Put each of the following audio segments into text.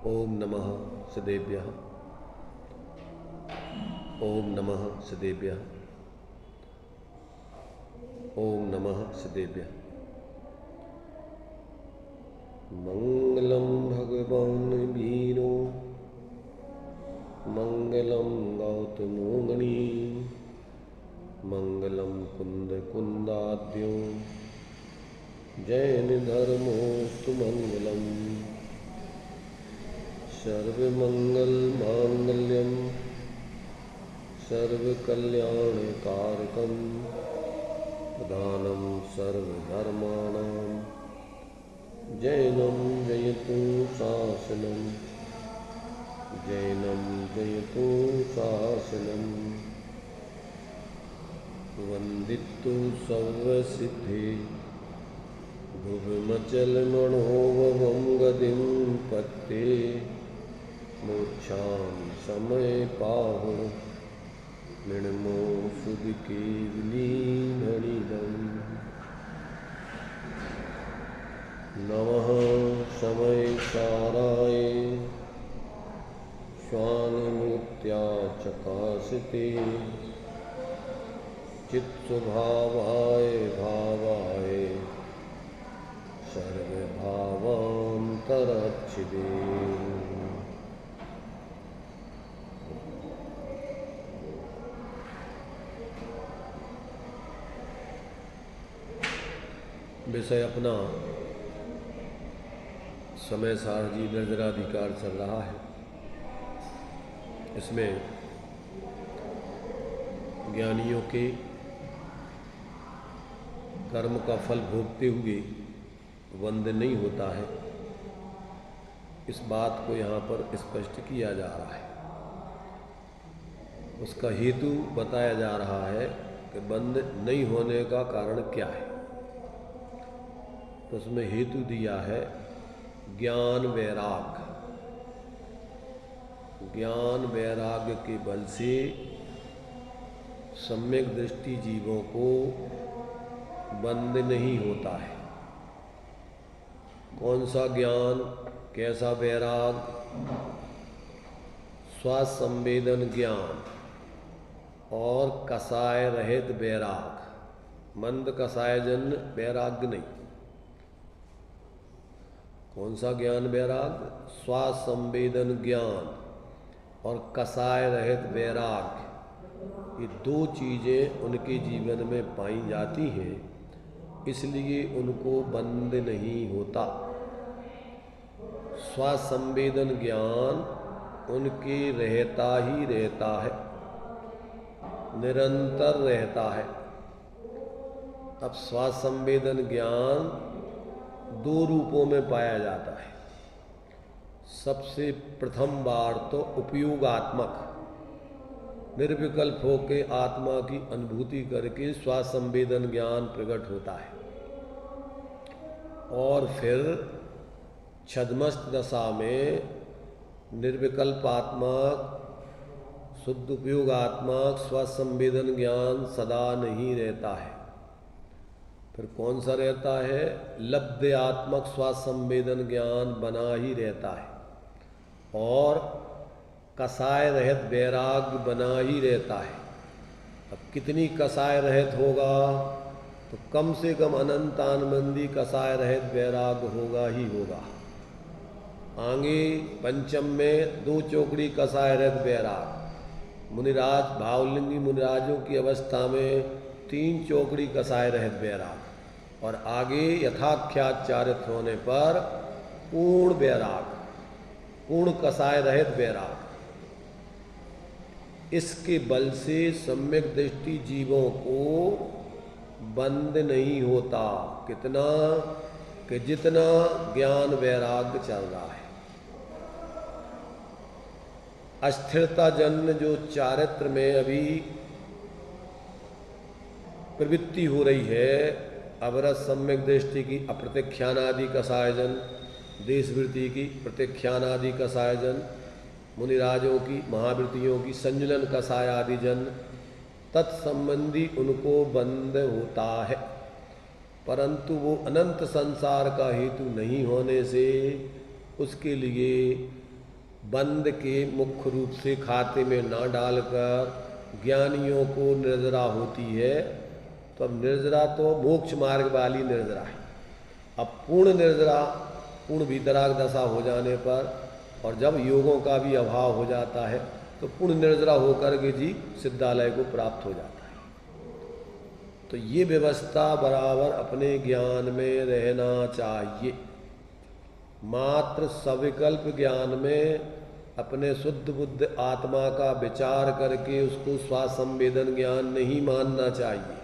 ओम नमः सदेभ्यः। ओम नमः सदेभ्यः। ओम नमः सदेभ्यः। मंगलम भगवान वीरो मंगलम गौतमो मणि मंगलम कुंद कुंदाद्यो जैन धर्मोस्तु मंगलम सर्वमंगल मांगल्यम सर्वकल्याणकारकम प्रधानम सर्वधर्माणां जैनं जयतु शासनं जैनं जयतु शासनं वंदितु सर्वसिद्धि भुवमचलमणोभवं गतिं पत्ते मोक्षामि समय पाहु निर्मो सुदकेवलीधनिधम् नमः समय साराय श्वानमूर्त्या चकाशिते चित्स्वभावाय भावाय सर्वभावान्तरच्छिदे। विषय अपना समय सारजी निर्जराधिकार चल रहा है। इसमें ज्ञानियों के कर्म का फल भोगते हुए वंद नहीं होता है, इस बात को यहाँ पर स्पष्ट किया जा रहा है। उसका हेतु बताया जा रहा है कि बंद नहीं होने का कारण क्या है। तो उसमें हेतु दिया है ज्ञान वैराग। ज्ञान वैराग्य के बल से सम्यक दृष्टि जीवों को बंद नहीं होता है। कौन सा ज्ञान, कैसा वैराग? स्वसंवेदन ज्ञान और कसाय रहित वैराग। मंद कसायजन्य वैराग्य नहीं। कौन सा ज्ञान वैराग? स्वसंवेदन ज्ञान और कसाय रहित वैराग्य, ये दो चीज़ें उनके जीवन में पाई जाती हैं, इसलिए उनको बंद नहीं होता। स्वसंवेदन ज्ञान उनके रहता ही रहता है, निरंतर रहता है। अब स्वसंवेदन ज्ञान दो रूपों में पाया जाता है। सबसे प्रथम बार तो उपयोगात्मक, निर्विकल्प होकर आत्मा की अनुभूति करके स्वसंवेदन ज्ञान प्रकट होता है। और फिर छद्मस्त दशा में निर्विकल्पात्मक, शुद्ध उपयोगात्मक स्वसंवेदन ज्ञान सदा नहीं रहता है। फिर कौन सा रहता है? लब्ध्यात्मक स्वसंवेदन ज्ञान बना ही रहता है और कसाय रहित वैराग्य बना ही रहता है। अब कितनी कसाय रहित होगा? तो कम से कम अनंतानंदी कसाय रहित वैराग्य होगा ही होगा। आगे पंचम में 2 चौकड़ी कसाय रहित वैराग्य। मुनिराज, भावलिंगी मुनिराजों की अवस्था में 3 चौकड़ी कसाय रहित वैराग्य, और आगे यथाख्याचारित होने पर पूर्ण वैराग्य, पूर्ण कसाय रहित वैराग्य। इसके बल से सम्यक दृष्टि जीवों को बंद नहीं होता। कितना? कि जितना ज्ञान वैराग्य चल रहा है। अस्थिरता जन्य जो चारित्र में अभी प्रवृत्ति हो रही है, अवरस सम्यक दृष्टि की अप्रत्यक्षानादि कसायजन, देशवृत्ति की प्रत्यक्षानादि कसायजन, मुनिराजों की महावृत्तियों की संजुलन कसाय आदि जन, तत्संबंधी उनको बंद होता है। परंतु वो अनंत संसार का हेतु नहीं होने से उसके लिए बंद के मुख्य रूप से खाते में ना डालकर ज्ञानियों को निर्जरा होती है, तो अब निर्जरा तो मोक्ष मार्ग वाली निर्जरा है। अब पूर्ण निर्जरा, पूर्ण वीतराग दशा हो जाने पर और जब योगों का भी अभाव हो जाता है तो पूर्ण निर्जरा होकर के जीव सिद्धालय को प्राप्त हो जाता है। तो ये व्यवस्था बराबर अपने ज्ञान में रहना चाहिए। मात्र सविकल्प ज्ञान में अपने शुद्ध बुद्ध आत्मा का विचार करके उसको स्वासंवेदन ज्ञान नहीं मानना चाहिए।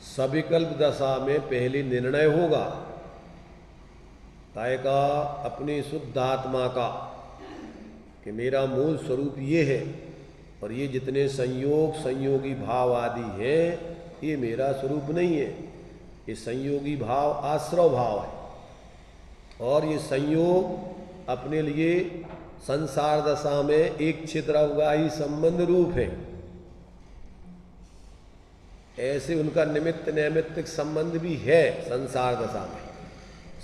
सविकल्प दशा में पहले निर्णय होगा काय का, अपनी शुद्ध आत्मा का, कि मेरा मूल स्वरूप ये है और ये जितने संयोग संयोगी भाव आदि है ये मेरा स्वरूप नहीं है। ये संयोगी भाव आश्रव भाव है और ये संयोग अपने लिए संसार दशा में एक क्षेत्रवगाही संबंध रूप है। ऐसे उनका निमित्त नैमित्तिक संबंध भी है संसार दशा में।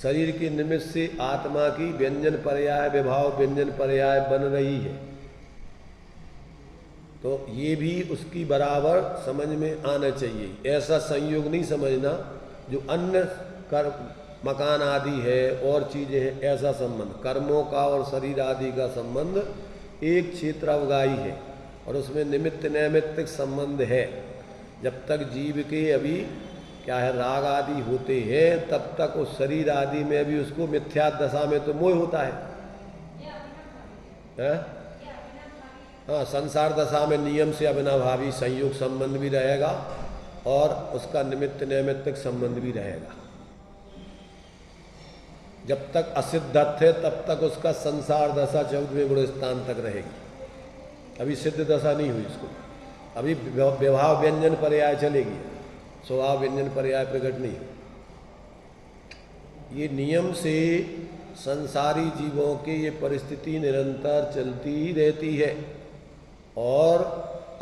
शरीर के निमित्त से आत्मा की व्यंजन पर्याय विभाव व्यंजन पर्याय बन रही है, तो ये भी उसकी बराबर समझ में आना चाहिए। ऐसा संयोग नहीं समझना जो अन्य कर्म मकान आदि है और चीज़ें हैं, ऐसा संबंध कर्मों का और शरीर आदि का संबंध एक क्षेत्रवगाही है और उसमें निमित्त नैमित्तिक संबंध है। जब तक जीव के अभी क्या है राग आदि होते हैं तब तक उस शरीर आदि में भी उसको मिथ्या दशा में तो मोह होता है। हाँ, संसार दशा में नियम से अविनाभावी संयोग संबंध भी रहेगा और उसका निमित्त नैमित्तिक संबंध भी रहेगा। जब तक असिद्धत है तब तक उसका संसार दशा 14वें गुण स्थान तक रहेगी। अभी सिद्ध दशा नहीं हुई इसको, अभी विभाव व्यंजन पर्याय चलेगी, स्वभाव व्यंजन पर्याय प्रकट नहीं। ये नियम से संसारी जीवों की ये परिस्थिति निरंतर चलती ही रहती है। और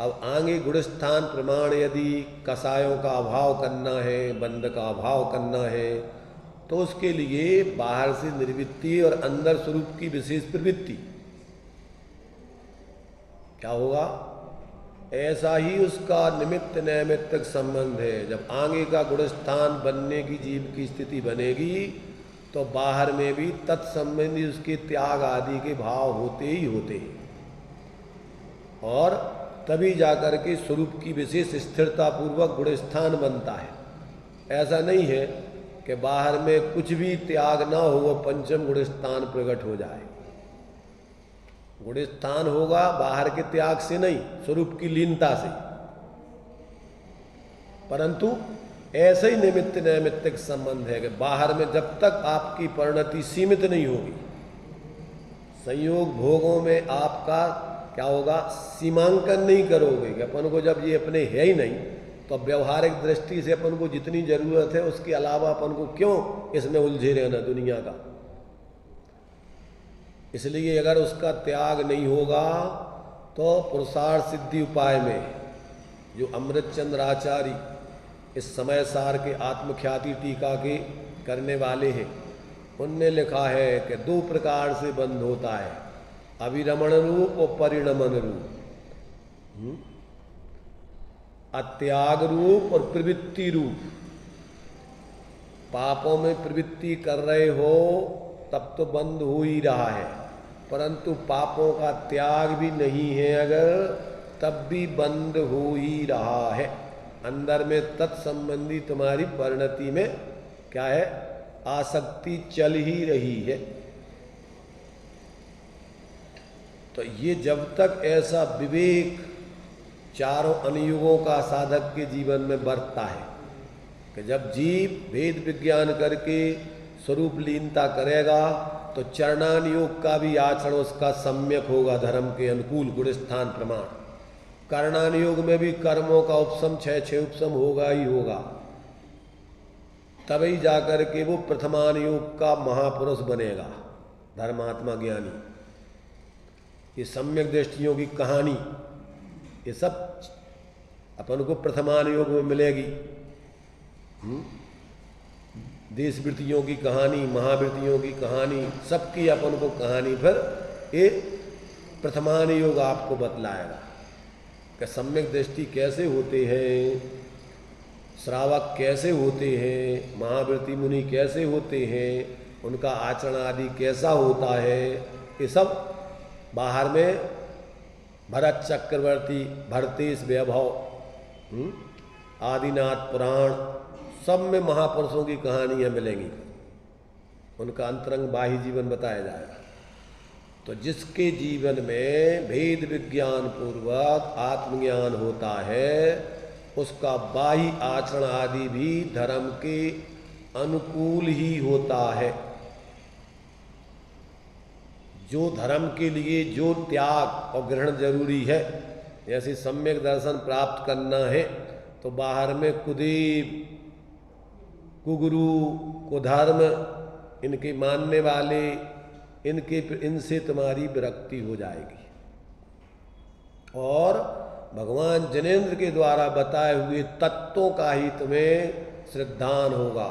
अब आगे गुणस्थान प्रमाण यदि कसायों का अभाव करना है, बंध का अभाव करना है, तो उसके लिए बाहर से निर्वृत्ति और अंदर स्वरूप की विशेष प्रवृत्ति क्या होगा, ऐसा ही उसका निमित्त नैमित्तिक संबंध है। जब आगे का गुणस्थान बनने की जीव की स्थिति बनेगी तो बाहर में भी तत्संबंधी उसके त्याग आदि के भाव होते ही होते हैं और तभी जाकर के स्वरूप की विशेष स्थिरता पूर्वक गुणस्थान बनता है। ऐसा नहीं है कि बाहर में कुछ भी त्याग ना हो पंचम गुणस्थान प्रकट हो जाए। गुणस्थान होगा बाहर के त्याग से नहीं, स्वरूप की लीनता से। परंतु ऐसे ही निमित्त नैमित्तिक संबंध है कि बाहर में जब तक आपकी परिणति सीमित नहीं होगी, संयोग भोगों में आपका क्या होगा, सीमांकन नहीं करोगे कि अपन को जब ये अपने है ही नहीं तो व्यवहारिक दृष्टि से अपन को जितनी जरूरत है उसके अलावा अपन को क्यों इसमें उलझे रहना दुनिया का। इसलिए अगर उसका त्याग नहीं होगा तो पुरुषार्थ सिद्धि उपाय में जो अमृतचंद्र आचार्य इस समय सार के आत्मख्याति टीका के करने वाले हैं, उनने लिखा है कि 2 प्रकार से बंध होता है, अविरमण रूप और परिणमन रूप, अत्याग रूप और प्रवृत्ति रूप। पापों में प्रवृत्ति कर रहे हो तब तो बंद हो ही रहा है, परंतु पापों का त्याग भी नहीं है अगर, तब भी बंद हो ही रहा है। अंदर में तत्संबंधी तुम्हारी परिणति में क्या है, आसक्ति चल ही रही है। तो ये जब तक ऐसा विवेक चारों अनुयुगों का साधक के जीवन में बरतता है कि जब जीव वेद विज्ञान करके स्वरूप लीनता करेगा तो चरणान योग का भी आचरण उसका सम्यक होगा, धर्म के अनुकूल गुणस्थान प्रमाण। कर्णान योग में भी कर्मों का उपशम 6 उपशम होगा ही होगा, तभी जाकर के वो प्रथमान योग का महापुरुष बनेगा, धर्मात्मा ज्ञानी। ये सम्यक दृष्टियों की कहानी ये सब अपन को प्रथमान योग में मिलेगी। देशवृत्तियों की कहानी, महावृत्तियों की कहानी, सबकी अपन को कहानी फिर ये प्रथमान योग आपको बतलाएगा कि सम्यक दृष्टि कैसे होते हैं, श्रावक कैसे होते हैं, महावृत्ति मुनि कैसे होते हैं, उनका आचरण आदि कैसा होता है। ये सब बाहर में भरत चक्रवर्ती, भरतेश वैभव, आदिनाथ पुराण, सब में महापुरुषों की कहानियां मिलेंगी, उनका अंतरंग बाह्य जीवन बताया जाएगा। तो जिसके जीवन में भेद विज्ञान पूर्वक आत्मज्ञान होता है, उसका बाह्य आचरण आदि भी धर्म के अनुकूल ही होता है। जो धर्म के लिए जो त्याग और ग्रहण जरूरी है, जैसे सम्यक दर्शन प्राप्त करना है तो बाहर में कुदेव, कुगुरु, कुधर्म, इनके मानने वाले, इनसे तुम्हारी विरक्ति हो जाएगी और भगवान जिनेंद्र के द्वारा बताए हुए तत्वों का ही तुम्हें श्रद्धान होगा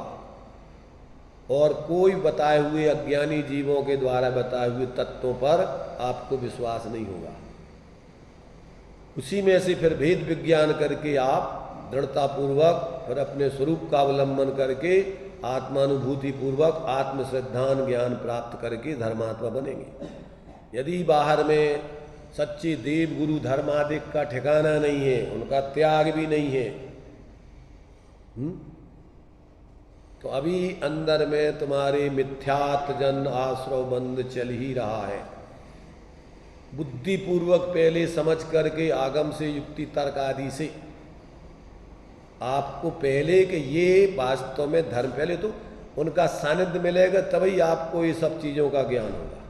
और कोई बताए हुए अज्ञानी जीवों के द्वारा बताए हुए तत्वों पर आपको विश्वास नहीं होगा। उसी में से फिर भेद विज्ञान करके आप दृढ़तापूर्वक फिर अपने स्वरूप का अवलंबन करके आत्मानुभूति पूर्वक आत्मश्रद्धान ज्ञान प्राप्त करके धर्मात्मा बनेंगे। यदि बाहर में सच्चे देव गुरु धर्मादिक का ठिकाना नहीं है, उनका त्याग भी नहीं है, तो अभी अंदर में तुम्हारे मिथ्यात्वजन आश्रव बंद चल ही रहा है। बुद्धिपूर्वक पहले समझ करके आगम से युक्ति तर्क आदि से आपको पहले कि ये वास्तव में धर्म, पहले तो उनका सानिध्य मिलेगा तभी आपको ये सब चीज़ों का ज्ञान होगा।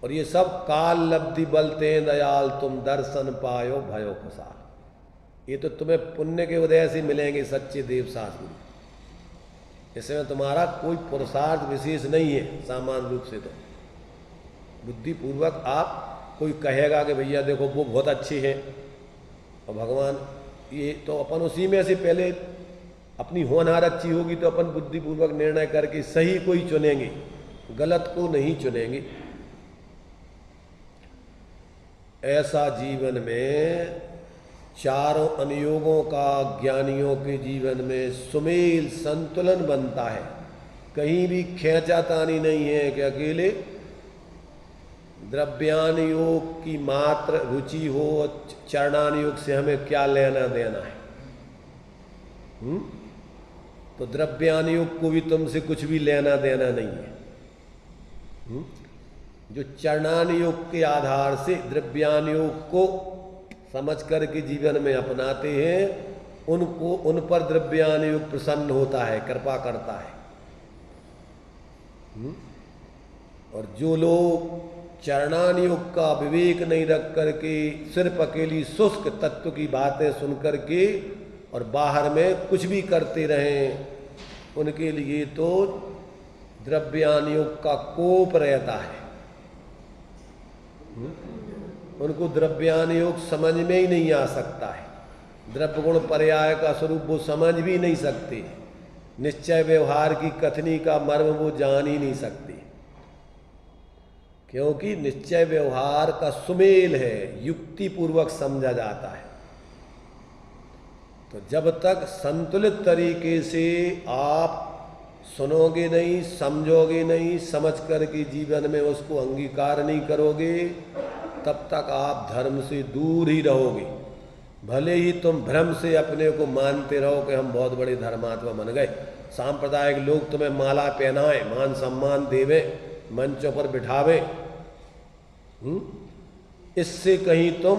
और ये सब काल लब्धि बलते दयाल तुम दर्शन पायो भयो खुशाल, ये तो तुम्हें पुण्य के उदय से मिलेंगे सच्चे देव शास्त्र। इसमें तुम्हारा कोई पुरुषार्थ विशेष नहीं है सामान्य रूप से। तो बुद्धिपूर्वक आप, कोई कहेगा कि भैया देखो वो बहुत अच्छे हैं और भगवान ये, तो अपन उसी में से पहले अपनी होनहार अच्छी होगी तो अपन बुद्धिपूर्वक निर्णय करके सही को ही चुनेंगे, गलत को नहीं चुनेंगे। ऐसा जीवन में चारों अनुयोगों का ज्ञानियों के जीवन में सुमेल संतुलन बनता है। कहीं भी खींचातानी नहीं है कि अकेले द्रव्यान योग की मात्र रुचि हो, चरणान योग से हमें क्या लेना देना है। तो द्रव्यान योग को भी तुमसे कुछ भी लेना देना नहीं है। जो चरणान योग के आधार से द्रव्यान योग को समझ करके जीवन में अपनाते हैं, उनको, उन पर द्रव्यान योग प्रसन्न होता है, कृपा करता है। और जो लोग चरणान योग का विवेक नहीं रख करके सिर्फ अकेली शुष्क तत्व की बातें सुन करके और बाहर में कुछ भी करते रहें, उनके लिए तो द्रव्यान योग का कोप रहता है। उनको द्रव्यान योग समझ में ही नहीं आ सकता है। द्रव्य गुण पर्याय का स्वरूप वो समझ भी नहीं सकते। निश्चय व्यवहार की कथनी का मर्म वो जान ही नहीं सकते, क्योंकि निश्चय व्यवहार का सुमेल है, युक्ति पूर्वक समझा जाता है। तो जब तक संतुलित तरीके से आप सुनोगे नहीं, समझोगे नहीं, समझ करके जीवन में उसको अंगीकार नहीं करोगे, तब तक आप धर्म से दूर ही रहोगे। भले ही तुम भ्रम से अपने को मानते रहो कि हम बहुत बड़े धर्मात्मा बन गए, सांप्रदायिक लोग तुम्हें माला पहनाए, मान सम्मान देवे, मंचों पर बिठावे, इससे कहीं तुम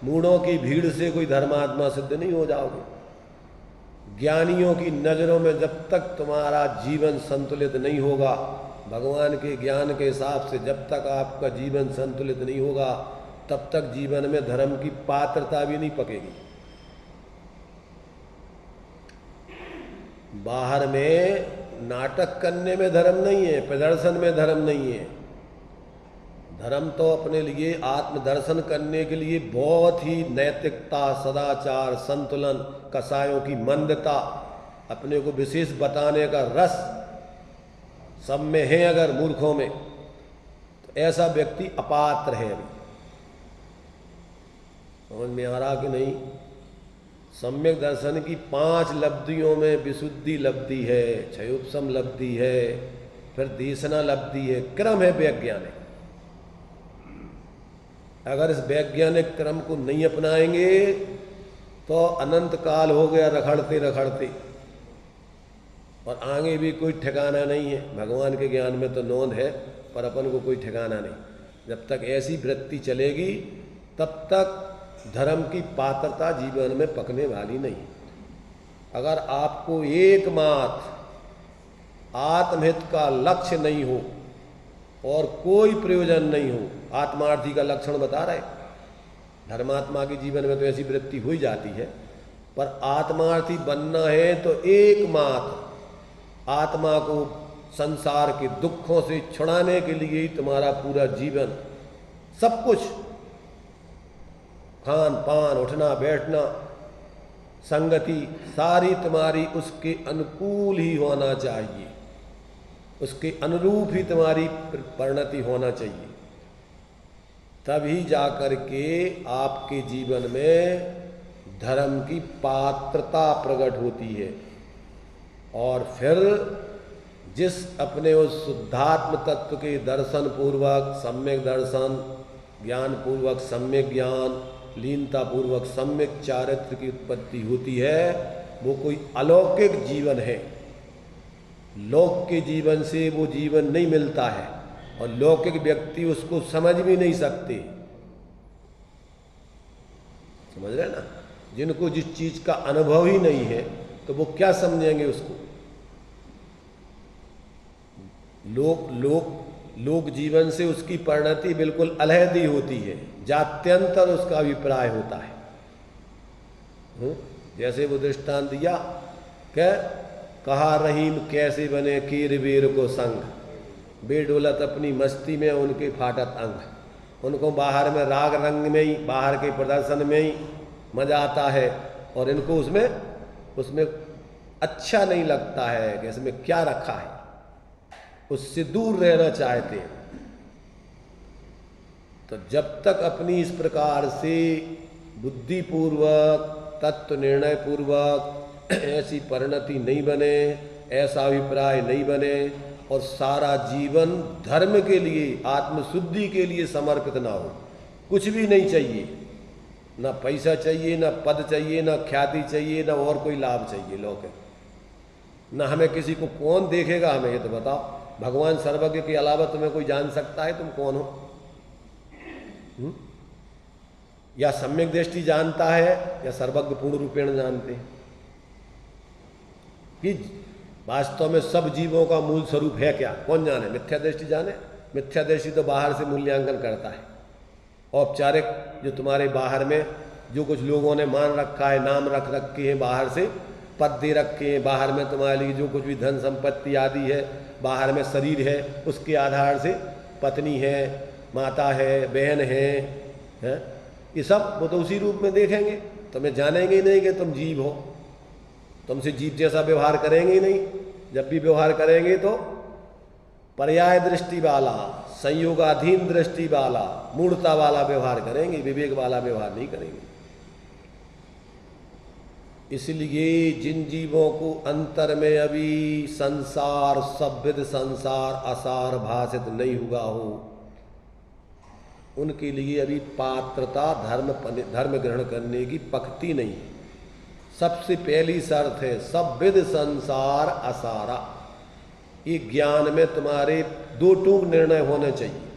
मूढ़ों की भीड़ से कोई धर्मात्मा सिद्ध नहीं हो जाओगे। ज्ञानियों की नज़रों में जब तक तुम्हारा जीवन संतुलित नहीं होगा, भगवान के ज्ञान के हिसाब से जब तक आपका जीवन संतुलित नहीं होगा, तब तक जीवन में धर्म की पात्रता भी नहीं पकेगी। बाहर में नाटक करने में धर्म नहीं है, प्रदर्शन में धर्म नहीं है। धर्म तो अपने लिए आत्मदर्शन करने के लिए बहुत ही नैतिकता, सदाचार, संतुलन, कसायों की मंदता, अपने को विशेष बताने का रस सब में है अगर मूर्खों में, तो ऐसा व्यक्ति अपात्र है। अभी समझ में आ रहा कि नहीं? सम्यक दर्शन की 5 लब्धियों में विशुद्धि लब्धि है, क्षयोपशम लब्धि है, फिर देशना लब्धि है, क्रम है वैज्ञानिक। अगर इस वैज्ञानिक क्रम को नहीं अपनाएंगे तो अनंत काल हो गया रखड़ते रखड़ते, और आगे भी कोई ठिकाना नहीं है। भगवान के ज्ञान में तो नोंद है, पर अपन को कोई ठिकाना नहीं। जब तक ऐसी वृत्ति चलेगी तब तक धर्म की पात्रता जीवन में पकने वाली नहीं। अगर आपको एकमात्र आत्महित का लक्ष्य नहीं हो और कोई प्रयोजन नहीं हो, आत्मार्थी का लक्षण बता रहे। धर्मात्मा के जीवन में तो ऐसी वृत्ति हो ही जाती है, पर आत्मार्थी बनना है तो एकमात्र आत्मा को संसार के दुखों से छुड़ाने के लिए ही तुम्हारा पूरा जीवन, सब कुछ, खान पान, उठना बैठना, संगति, सारी तुम्हारी उसके अनुकूल ही होना चाहिए, उसके अनुरूप ही तुम्हारी परिणति होना चाहिए। तभी जाकर के आपके जीवन में धर्म की पात्रता प्रकट होती है। और फिर जिस अपने उस शुद्धात्म तत्व के दर्शन पूर्वक सम्यक दर्शन, ज्ञान पूर्वक सम्यक ज्ञान, लीनता पूर्वक सम्यक चारित्र की उत्पत्ति होती है, वो कोई अलौकिक जीवन है। लोक के जीवन से वो जीवन नहीं मिलता है, और लौकिक व्यक्ति उसको समझ भी नहीं सकते। समझ रहे ना? जिनको जिस चीज का अनुभव ही नहीं है तो वो क्या समझेंगे उसको? लोक जीवन से उसकी परिणति बिल्कुल अलहदी होती है, जात्यंतर उसका अभिप्राय होता है। जैसे वो दृष्टांत दिया क्या, कहा रहीम कैसे बने कीर वीर को संग, बेडोलत अपनी मस्ती में उनके फाटत अंग। उनको बाहर में राग रंग में ही, बाहर के प्रदर्शन में ही मजा आता है, और इनको उसमें अच्छा नहीं लगता है कि इसमें क्या रखा है, उससे दूर रहना चाहते हैं। तो जब तक अपनी इस प्रकार से बुद्धिपूर्वक, तत्व निर्णय पूर्वक ऐसी परिणति नहीं बने, ऐसा अभिप्राय नहीं बने, और सारा जीवन धर्म के लिए, आत्मशुद्धि के लिए समर्पित ना हो, कुछ भी नहीं चाहिए, ना पैसा चाहिए, ना पद चाहिए, ना ख्याति चाहिए, ना और कोई लाभ चाहिए लौकिक, ना हमें किसी को कौन देखेगा हमें, ये तो बताओ। भगवान सर्वज्ञ के अलावा तुम्हें कोई जान सकता है तुम कौन हो? या सम्यक दृष्टि जानता है, या सर्वज्ञ पूर्ण रूपेण जानते हैं कि वास्तव में सब जीवों का मूल स्वरूप है क्या? कौन जाने? मिथ्या दृष्टि जाने। मिथ्या दृष्टि तो बाहर से मूल्यांकन करता है। औपचारिक जो तुम्हारे बाहर में जो कुछ लोगों ने मान रखा है, नाम रख रखे हैं, बाहर से पद दे रखे हैं, बाहर में तुम्हारे लिए जो कुछ भी धन संपत्ति आदि है, बाहर में शरीर है, उसके आधार से पत्नी है, माता है, बहन है, ये सब वो तो उसी रूप में देखेंगे। तुम्हें जानेंगे ही नहीं कि तुम जीव हो, तुमसे जीव जैसा व्यवहार करेंगे ही नहीं। जब भी व्यवहार करेंगे तो पर्याय दृष्टि वाला, संयोगाधीन दृष्टि वाला, मूढ़ता वाला व्यवहार करेंगे, विवेक वाला व्यवहार नहीं करेंगे। इसलिए जिन जीवों को अंतर में अभी संसार, सभ्यद संसार असार भाषित नहीं हुआ हो, उनके लिए अभी पात्रता धर्म ग्रहण करने की पकती नहीं। सबसे पहली शर्त है सभ्यद संसार असारा। ये ज्ञान में तुम्हारे 2 टूक निर्णय होने चाहिए।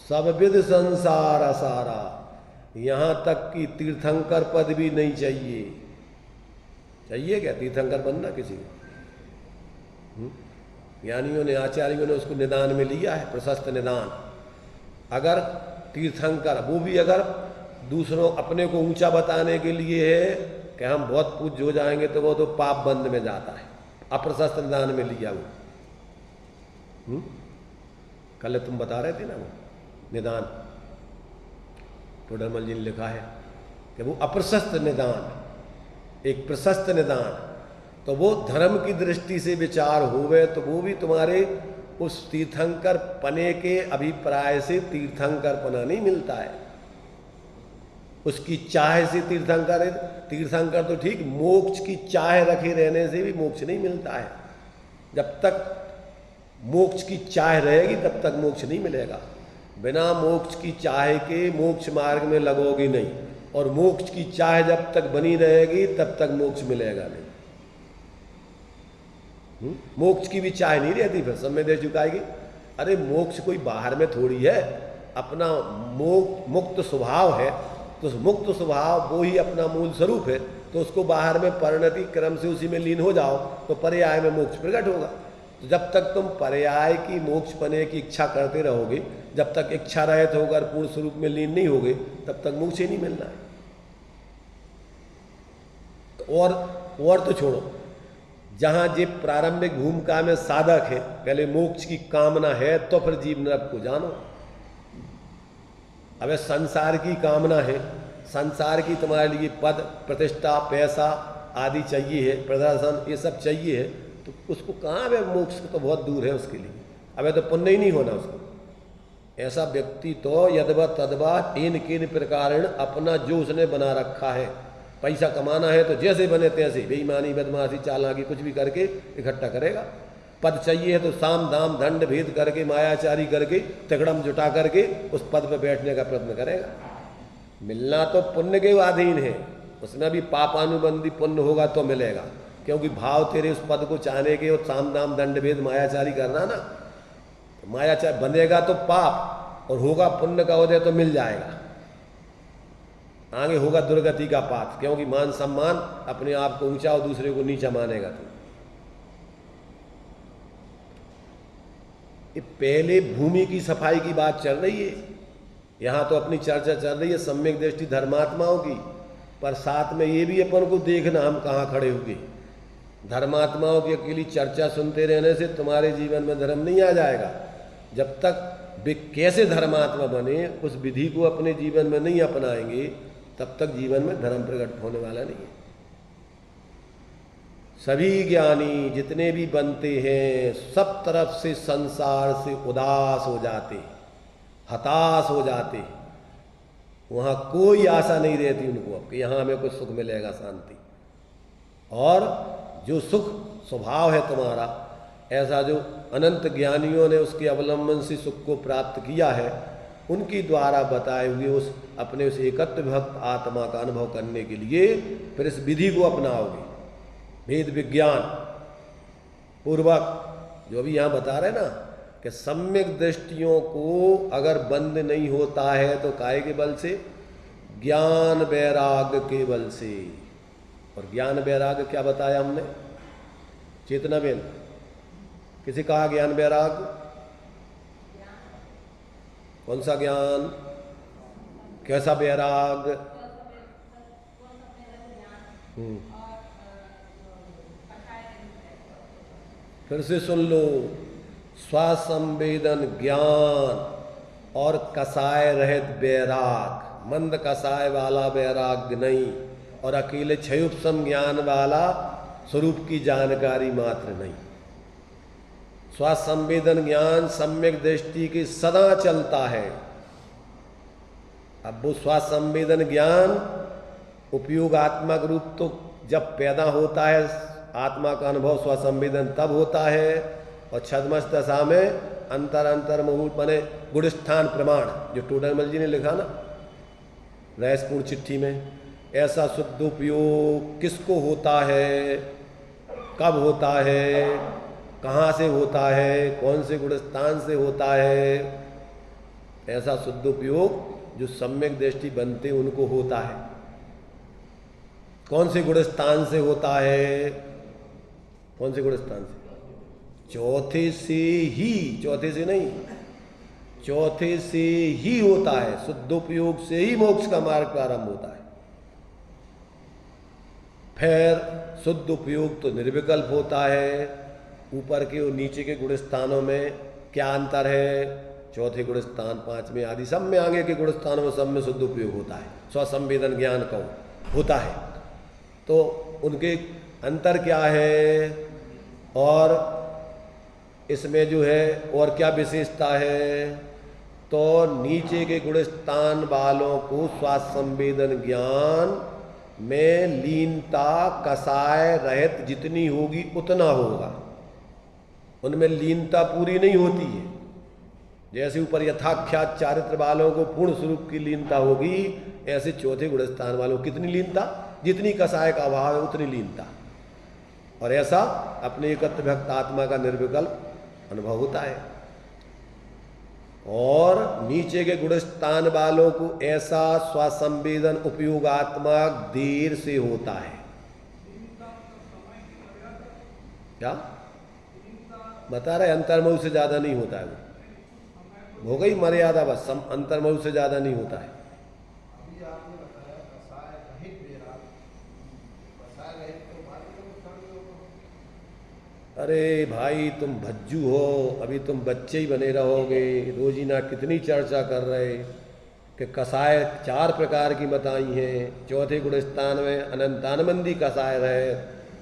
सभ्यद संसार असारा, यहां तक कि तीर्थंकर पद भी नहीं चाहिए। चाहिए क्या तीर्थंकर बनना किसी को? ज्ञानियों ने, आचार्यों ने उसको निदान में लिया है, प्रशस्त निदान। अगर तीर्थंकर, वो भी अगर दूसरों अपने को ऊंचा बताने के लिए है कि हम बहुत पूज्य हो जाएंगे, तो वो तो पाप बंद में जाता है। अप्रशस्त निदान में लिया वो। कल तुम बता रहे थे ना वो निदान, टोडरमल जी ने लिखा है, कि वो अप्रशस्त निदान, एक प्रशस्त निदान, तो वो धर्म की दृष्टि से विचार होवे तो वो भी तुम्हारे उस तीर्थंकर पने के अभिप्राय से तीर्थंकर पना नहीं मिलता है। उसकी चाह से तीर्थंकर, तीर्थंकर तो ठीक, मोक्ष की चाह रखे रहने से भी मोक्ष नहीं मिलता है। जब तक मोक्ष की चाह रहेगी तब तक मोक्ष नहीं मिलेगा। बिना मोक्ष की चाह के मोक्ष मार्ग में लगोगे नहीं, और मोक्ष की चाह जब तक बनी रहेगी तब तक मोक्ष मिलेगा नहीं। मोक्ष की भी चाह नहीं रहती, फिर सब में देश झुकाएगी। अरे मोक्ष कोई बाहर में थोड़ी है, अपना मुक्त स्वभाव है, तो मुक्त स्वभाव वो ही अपना मूल स्वरूप है, तो उसको बाहर में परिणति क्रम से उसी में लीन हो जाओ तो पर्याय में मोक्ष प्रकट होगा। तो जब तक तुम पर्याय की मोक्ष पने की इच्छा करते रहोगे, जब तक इच्छा रहित होकर पूर्ण स्वरूप में लीन नहीं होगे, तब तक मोक्ष ही नहीं मिलना है। और तो छोड़ो, जहां जे प्रारंभिक भूमिका में साधक है, पहले मोक्ष की कामना है तो फिर जीव नरक को जानो। अब संसार की कामना है, संसार की तुम्हारे लिए पद प्रतिष्ठा पैसा आदि चाहिए है, प्रदर्शन ये सब चाहिए है, तो उसको कहाँ है, मोक्ष तो बहुत दूर है उसके लिए। अब तो पुण्य ही नहीं होना उसको। ऐसा व्यक्ति तो यदवा तदवा इन किन प्रकार अपना जो उसने बना रखा है, पैसा कमाना है तो जैसे बने तैसे बेईमानी बदमाशी चालाकी कुछ भी करके इकट्ठा करेगा। पद चाहिए है तो साम दाम दंड भेद करके मायाचारी करके तिकड़म जुटा करके उस पद पर बैठने का प्रयत्न करेगा। मिलना तो पुण्य के अधीन है, उसमें भी पापानुबंधी पुण्य होगा तो मिलेगा, क्योंकि भाव तेरे उस पद को चाहने के और साम दाम दंड भेद मायाचारी करना ना, तो मायाचारी बनेगा तो पाप और होगा पुण्य का उदय तो मिल जाएगा। आगे होगा दुर्गति का पाठ, क्योंकि मान सम्मान अपने आप को ऊंचा और दूसरे को नीचा मानेगा। तो ये पहले भूमि की सफाई की बात चल रही है, यहाँ तो अपनी चर्चा चल रही है सम्यक दृष्टि धर्मात्माओं की, पर साथ में ये भी अपन को देखना हम कहाँ खड़े होंगे। धर्मात्माओं की अकेली चर्चा सुनते रहने से तुम्हारे जीवन में धर्म नहीं आ जाएगा। जब तक वे कैसे धर्मात्मा बने उस विधि को अपने जीवन में नहीं अपनाएंगे, तब तक जीवन में धर्म प्रकट होने वाला नहीं है। सभी ज्ञानी जितने भी बनते हैं सब तरफ से संसार से उदास हो जाते, हताश हो जाते, वहाँ कोई आशा नहीं रहती उनको अब कि यहाँ हमें कुछ सुख मिलेगा, शांति। और जो सुख स्वभाव है तुम्हारा, ऐसा जो अनंत ज्ञानियों ने उसके अवलंबन से सुख को प्राप्त किया है, उनकी द्वारा बताए हुए उस अपने उस एकत्व भक्त आत्मा का अनुभव करने के लिए फिर इस विधि को अपनाओगे, भेद विज्ञान पूर्वक। जो अभी यहाँ बता रहे ना कि सम्यक दृष्टियों को अगर बंद नहीं होता है तो काय के बल से, ज्ञान वैराग्य के बल से। और ज्ञान वैराग्य क्या बताया हमने, चेतना बेन किसी कहा ज्ञान वैराग्य, कौन सा ज्ञान, कैसा वैराग्य? फिर से सुन लो, स्वसंवेदन ज्ञान और कसाय रहित वैराग, मंद कसाय वाला वैराग्य नहीं, और अकेले क्षयोपशम ज्ञान वाला स्वरूप की जानकारी मात्र नहीं। स्वसंवेदन ज्ञान सम्यक दृष्टि के सदा चलता है। अब वो स्वसंवेदन ज्ञान उपयोगात्मक रूप तो जब पैदा होता है आत्मा का अनुभव स्वसंवेदन तब होता है, और छद्मस दशा में अंतर अंतर मुहूर्त बने गुणस्थान प्रमाण जो टोडरमल जी ने लिखा ना रहस्यपूर्ण चिट्ठी में, ऐसा शुद्ध उपयोग किसको होता है, कब होता है, कहाँ से होता है, कौन से गुणस्थान से होता है, ऐसा शुद्ध उपयोग जो सम्यक दृष्टि बनते उनको होता है। कौन से गुणस्थान से होता है, कौन से गुणस्थान से? चौथे से ही, चौथे से नहीं, चौथे से ही होता है। शुद्ध उपयोग से ही मोक्ष का मार्ग प्रारंभ होता है। फिर शुद्ध उपयोग तो निर्विकल्प होता है। ऊपर के और नीचे के गुण स्थानों में क्या अंतर है? चौथे गुण स्थान, पांचवें आदि सब में आगे के गुण स्थानों में सब में शुद्ध उपयोग होता है, स्वसंवेदन ज्ञान का होता है। तो उनके अंतर क्या है और इसमें जो है और क्या विशेषता है, तो नीचे के गुण स्थान वालों को स्वास्थ्य संवेदन ज्ञान में लीनता कसाय रहित जितनी होगी उतना होगा, उनमें लीनता पूरी नहीं होती है। जैसे ऊपर यथाख्यात चारित्र वालों को पूर्ण स्वरूप की लीनता होगी, ऐसे चौथे गुण स्थान वालों को कितनी लीनता, जितनी कसाय का अभाव है उतनी लीनता। और ऐसा अपने एकत्र भक्त आत्मा का निर्विकल्प अनुभव होता है। और नीचे के गुण स्थान वालों को ऐसा स्वसंवेदन उपयोगात्मक देर से होता है। क्या बता रहे, अंतर्मुख से ज्यादा नहीं होता है, वो हो गई मर्यादा, बस अंतर्मुख से ज्यादा नहीं होता है। अरे भाई तुम भज्जू हो, अभी तुम बच्चे ही बने रहोगे। रोजीना कितनी चर्चा कर रहे कि कसाय 4 प्रकार की बताई हैं। चौथे गुण स्थान में अनंतानबंदी कसाय रहे,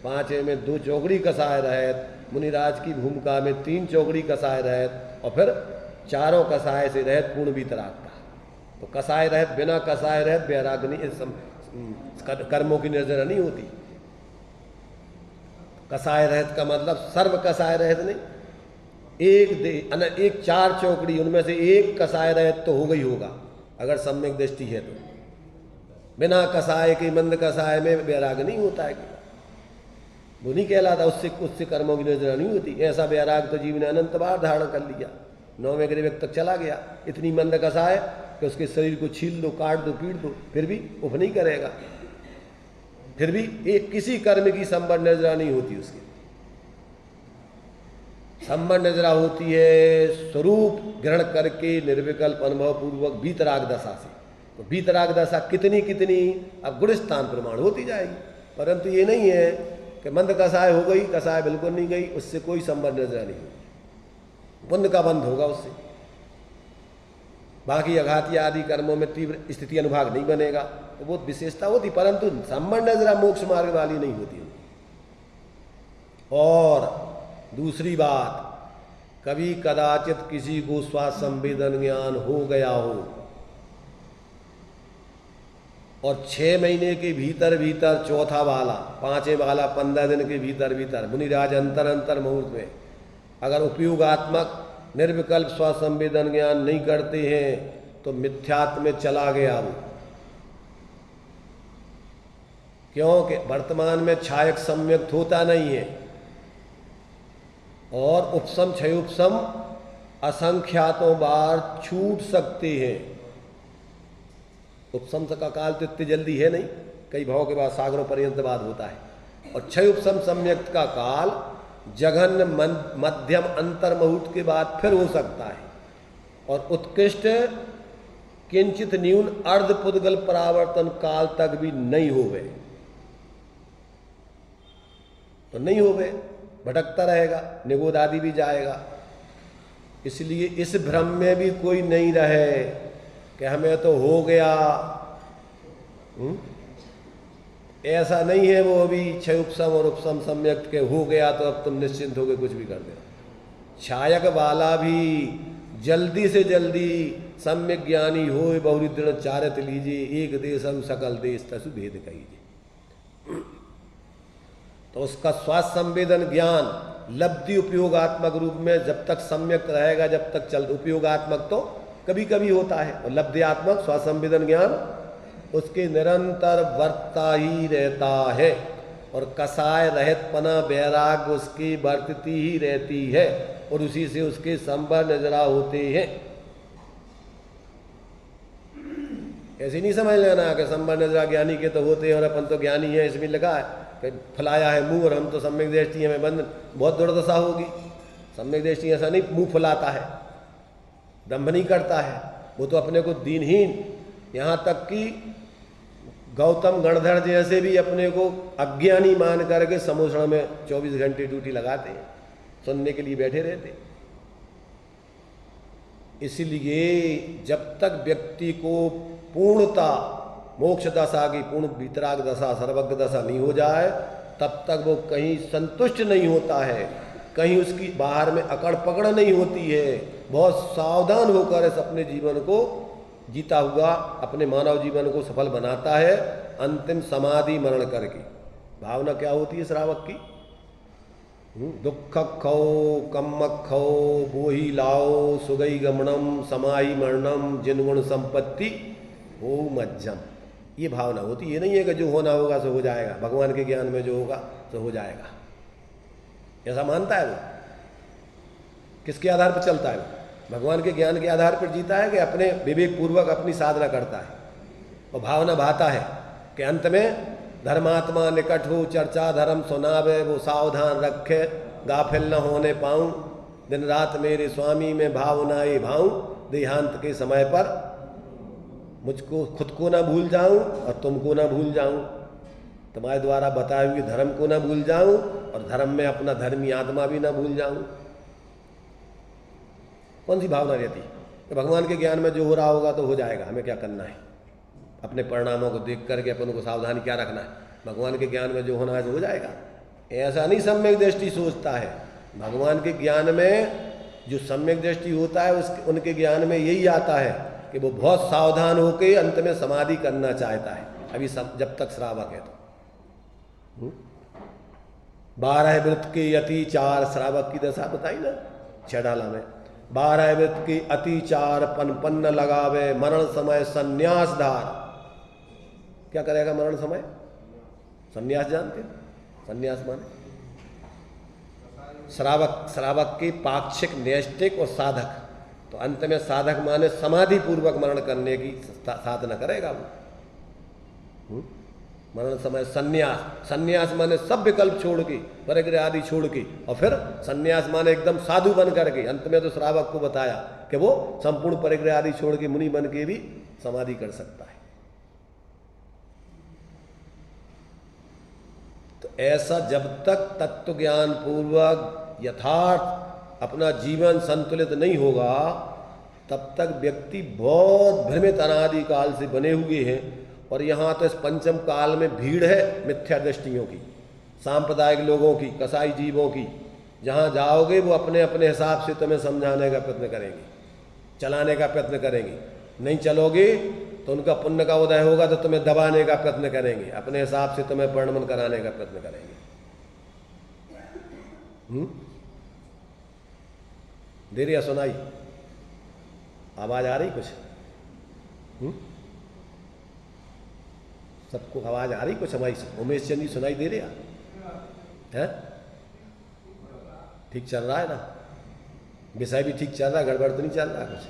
5वें में 2 चौकड़ी कसाय रहे, मुनिराज की भूमिका में 3 चौकड़ी कसाय रहे, और फिर 4 कसाय से रहित पूर्ण वितराग का। तो कसाय रहित, बिना कसाय रहित वैराग्य नहीं, कर्मों की निर्जरा नहीं होती। कसाय रहित का मतलब सर्व कसाय रहित नहीं, एक 4 चौकड़ी उनमें से एक कसाय रहित तो होगा ही होगा, अगर सम्यक दृष्टि है तो। बिना कसाय के मंद कसाय में वैराग नहीं होता है, वो नहीं कहलाता, उससे कर्मों की निर्जरा नहीं होती। ऐसा वैराग तो जीव ने अनंत बार धारण कर लिया, 9वें ग्रीवक तक चला गया। इतनी मंद कसाय कि उसके शरीर को छील दो, काट दो, पीट दो, फिर भी उफ नहीं करेगा, फिर भी एक किसी कर्म की संबंध नजरा नहीं होती। उसकी संबंध नजरा होती है स्वरूप ग्रहण करके निर्विकल्प अनुभव पूर्वक बीतराग दशा से। तो बीतराग दशा कितनी कितनी अब गुण स्थान प्रमाण होती जाएगी, परंतु ये नहीं है कि मंद कसाय हो गई, कसाय बिल्कुल नहीं गई, उससे कोई संबंध नजरा नहीं होगी, पुण्य का बंध होगा उससे। बाकी अघाती आदि कर्मों में तीव्र स्थिति अनुभाग नहीं बनेगा, तो वो विशेषता होती, परंतु संबंध नजरा मोक्ष मार्ग वाली नहीं होती। और दूसरी बात, कभी कदाचित किसी को स्वासंवेदन ज्ञान हो गया हो और 6 महीने के भीतर भीतर चौथा वाला, 5वें वाला 15 दिन के भीतर भीतर मुनिराज अंतर मुहूर्त में अगर उपयोगात्मक निर्विकल्प स्वसंवेदन ज्ञान नहीं करते हैं तो मिथ्यात्व में चला गया वो। क्योंकि वर्तमान में छायक सम्यक्त होता नहीं है, और उपसम क्षयोपसम असंख्यातों बार छूट सकते हैं। उपसम का काल तो इतनी जल्दी है नहीं, कई भावों के बाद सागरों पर्यंत बाद होता है। और क्षयोपसम सम्यक्त का काल जघन्य मध्यम अंतर मुहूर्त के बाद फिर हो सकता है। और उत्कृष्ट किंचित न्यून अर्ध पुद्गल परावर्तन काल तक भी नहीं होवे, तो नहीं होवे, भटकता रहेगा, निगोद आदि भी जाएगा। इसलिए इस भ्रम में भी कोई नहीं रहे कि हमें तो हो गया। ऐसा नहीं है, वो अभी क्षय उपसम और उपसम सम्यक के हो गया तो अब तुम निश्चिंत होकर कुछ भी कर देना। छायक वाला भी जल्दी से जल्दी सम्यक ज्ञानी हो, बहुदृढ़ चारित लीजिए, एक देशम सकल देश तसु भेद कहिए। तो उसका स्वास्थ्य संवेदन ज्ञान लब्धि उपयोगात्मक रूप में जब तक सम्यक रहेगा, जब तक चल, उपयोगात्मक तो कभी कभी होता है, और लब्ध्यात्मक स्वास्थ्य संवेदन ज्ञान उसके निरंतर वर्तता ही रहता है। और कसाय रहित पना वैराग उसकी वर्तती ही रहती है, और उसी से उसके संबंध नजरा होते हैं। ऐसे नहीं समझ लेना कि संबंध नजरा ज्ञानी के तो होते हैं और अपन तो ज्ञानी है, इसमें लगा है फुलाया है मुंह और हम तो सम्यक दृष्टि हमें बंद, बहुत दुर्दशा होगी। सम्यक दृष्टि ऐसा नहीं मुंह फुलाता है, दंभ नहीं करता है, वो तो अपने को दीनहीन, यहाँ तक कि गौतम गणधर जैसे भी अपने को अज्ञानी मान करके समोषण में 24 घंटे ड्यूटी लगाते हैं, सुनने के लिए बैठे रहते। इसलिए जब तक व्यक्ति को पूर्णता मोक्ष दशा की पूर्ण वितराग दशा सर्वज्ञ दशा नहीं हो जाए तब तक वो कहीं संतुष्ट नहीं होता है, कहीं उसकी बाहर में अकड़ पकड़ नहीं होती है। बहुत सावधान होकर इस अपने जीवन को जीता हुआ अपने मानव जीवन को सफल बनाता है। अंतिम समाधि मरण करके भावना क्या होती है श्रावक की? दुख खो कम्मक खो बोही लाओ सुगई गमनम समाई मरणम जिनगुण संपत्ति हो मज्जम, ये भावना होती है। ये नहीं है कि जो होना होगा सो हो जाएगा, भगवान के ज्ञान में जो होगा सो हो जाएगा, ऐसा मानता है वो। किसके आधार पर चलता है वो? भगवान के ज्ञान के आधार पर जीता है कि अपने विवेक पूर्वक अपनी साधना करता है और भावना भाता है कि अंत में धर्मात्मा निकट हो चर्चा धर्म सुनावे वो सावधान रखे गाफिल न होने पाऊं दिन रात मेरे स्वामी में भावनाए भाऊं देहांत के समय पर मुझको खुद को ना भूल जाऊं और तुमको ना भूल जाऊं, तुम्हारे द्वारा बताए हुए धर्म को ना भूल जाऊं और धर्म में अपना धर्मी आत्मा भी ना भूल जाऊं। कौन सी भावना रहती है? तो भगवान के ज्ञान में जो हो रहा होगा तो हो जाएगा, हमें क्या करना है? अपने परिणामों को देख करके अपन को सावधानी क्या रखना है? भगवान के ज्ञान में जो होना है तो हो जाएगा। ऐसा नहीं सम्यक दृष्टि सोचता है। भगवान के ज्ञान में जो सम्यक दृष्टि होता है उसके उनके ज्ञान में यही आता है कि वो बहुत सावधान होकर अंत में समाधि करना चाहता है, अभी जब तक श्रावक है तो। 12 वृत्त के अतिचार श्रावक की दशा बताई ना छेडाला में। 12 वृत्त के अतिचार पन्न लगावे मरण समय संन्यास धार। क्या करेगा मरण समय? संन्यास जानते? संन्यास माने श्रावक के पाक्षिक नैष्ठिक और साधक। तो अंत में साधक माने समाधि पूर्वक मरण करने की साधना करेगा वो। मरण समय संन्यास, संन्यास माने सब विकल्प छोड़ के परिग्रह आदि छोड़ के, और फिर संन्यास माने एकदम साधु बन करके। अंत में तो श्रावक को बताया कि वो संपूर्ण परिग्रह आदि छोड़ के मुनि बन के भी समाधि कर सकता है। तो ऐसा जब तक तत्व ज्ञान पूर्वक यथार्थ अपना जीवन संतुलित नहीं होगा तब तक व्यक्ति बहुत भ्रमित अनादि काल से बने हुए हैं। और यहाँ तो इस पंचम काल में भीड़ है मिथ्या दृष्टियों की, सांप्रदायिक लोगों की, कसाई जीवों की। जहाँ जाओगे वो अपने अपने हिसाब से तुम्हें समझाने का प्रयत्न करेंगे, चलाने का प्रयत्न करेंगे। नहीं चलोगे तो उनका पुण्य का उदय होगा तो तुम्हें दबाने का प्रयत्न करेंगे, अपने हिसाब से तुम्हें परिणमन कराने का प्रयत्न करेंगे। देर या सुनाई? आवाज आ रही कुछ? सबको आवाज आ रही कुछ? हमारी उमेश चंद जी सुनाई दे रही है? ठीक चल रहा है ना? विषय भी ठीक चल रहा है, गड़बड़ तो नहीं चल रहा कुछ?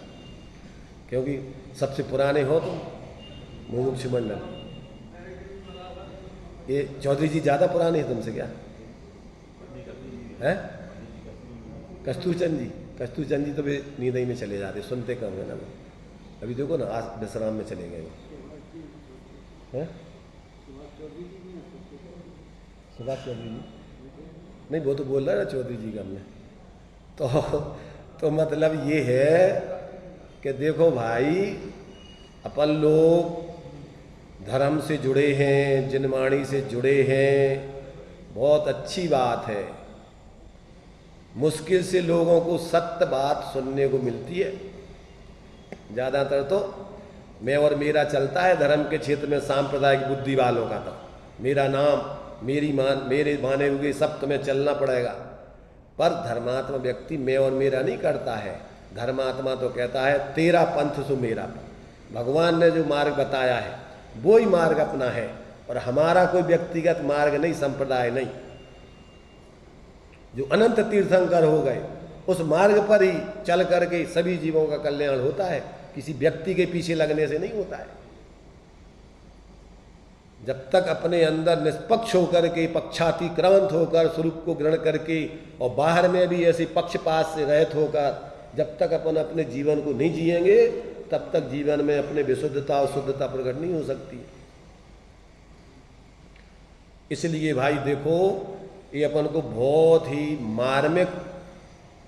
क्योंकि सबसे पुराने हो तुम मुमुक्ष मंडल। ये चौधरी जी ज्यादा पुराने हैं तुमसे क्या है? कस्तूरचंद जी, कस्तूरचंद जी तो भी नींद ही में चले जाते, सुनते कम है ना। अभी देखो ना आज विश्राम में चले गए हैं। सुभाष चौधरी जी नहीं, वो तो बोल रहा है ना चौधरी जी का हमने। तो मतलब ये है कि देखो भाई, अपन लोग धर्म से जुड़े हैं, जिनवाणी से जुड़े हैं, बहुत अच्छी बात है। मुश्किल से लोगों को सत्य बात सुनने को मिलती है। ज़्यादातर तो मैं और मेरा चलता है धर्म के क्षेत्र में, सांप्रदायिक बुद्धि वालों का। तो मेरा नाम, मेरी मान, मेरे माने हुए सब तुम्हें चलना पड़ेगा। पर धर्मात्मा व्यक्ति मैं और मेरा नहीं करता है। धर्मात्मा तो कहता है तेरा पंथ सो मेरा। भगवान ने जो मार्ग बताया है वो ही मार्ग अपना है, और हमारा कोई व्यक्तिगत मार्ग नहीं, संप्रदाय नहीं। जो अनंत तीर्थंकर हो गए उस मार्ग पर ही चल करके सभी जीवों का कल्याण होता है, किसी व्यक्ति के पीछे लगने से नहीं होता है। जब तक अपने अंदर निष्पक्ष होकर के, पक्षातिक्रांत होकर, स्वरूप को ग्रहण करके, और बाहर में भी ऐसे पक्षपात से रहित होकर जब तक अपन अपने जीवन को नहीं जिएंगे तब तक जीवन में अपने विशुद्धता और शुद्धता प्रकट नहीं हो सकती। इसलिए भाई देखो, ये अपन को बहुत ही मार्मिक